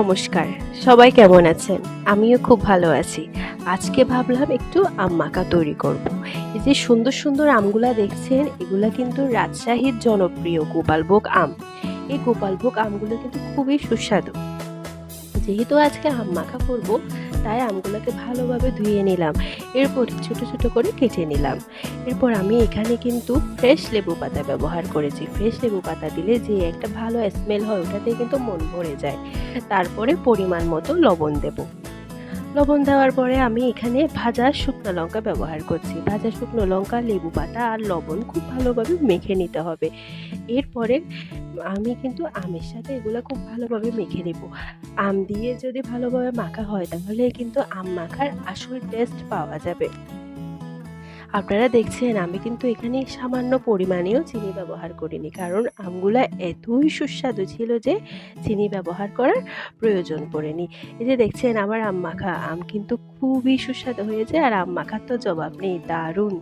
নমস্কার, সবাই কেমন আছেন? আমিও খুব ভালো আছি। আজকে ভাবলাম একটু আম মাখা তৈরি করব। এই যে সুন্দর সুন্দর আমগুলা দেখছেন, এগুলা কিন্তু রাজশাহীর জনপ্রিয় গোপালভোগ আম। এই গোপালভোগ আমগুলো কিন্তু খুবই সুস্বাদু। যেহেতু আজকে আম মাখা করব, তাই আমগুলোকে ভালোভাবে ধুয়ে নিলাম। এরপর ছোট ছোট করে কেটে নিলাম। এরপর আমি এখানে কিন্তু ফ্রেশ লেবু পাতা ব্যবহার করেছি। ফ্রেশ লেবু পাতা দিলে যে একটা ভালো স্মেল হয়, ওটাতে কিন্তু মন ভরে যায়। তারপরে পরিমাণ মতো লবণ দেব। লবণ দেওয়ার পরে আমি এখানে ভাজা শুকনো লঙ্কা ব্যবহার করছি। ভাজা শুকনো লঙ্কা, লেবু পাতা আর লবণ খুব ভালোভাবে মেখে নিতে হবে। এরপরে আমি কিন্তু আমের সাথে এগুলো খুব ভালোভাবে মেখে নেব। আম দিয়ে যদি ভালোভাবে মাখা হয়, তাহলে কিন্তু আম মাখার আসল টেস্ট পাওয়া যাবে। আপনারা দেখছেন আমি কিন্তু এখানে সামান্য পরিমাণেও চিনি ব্যবহার করিনি, কারণ আমগুলা এতই সুস্বাদু ছিল যে চিনি ব্যবহার করার প্রয়োজন পড়েনি। এই যে দেখছেন আমার আম মাখা, আম কিন্তু খুবই সুস্বাদু হয়েছে, আর আম মাখার তো জবাব নেই, দারুণ।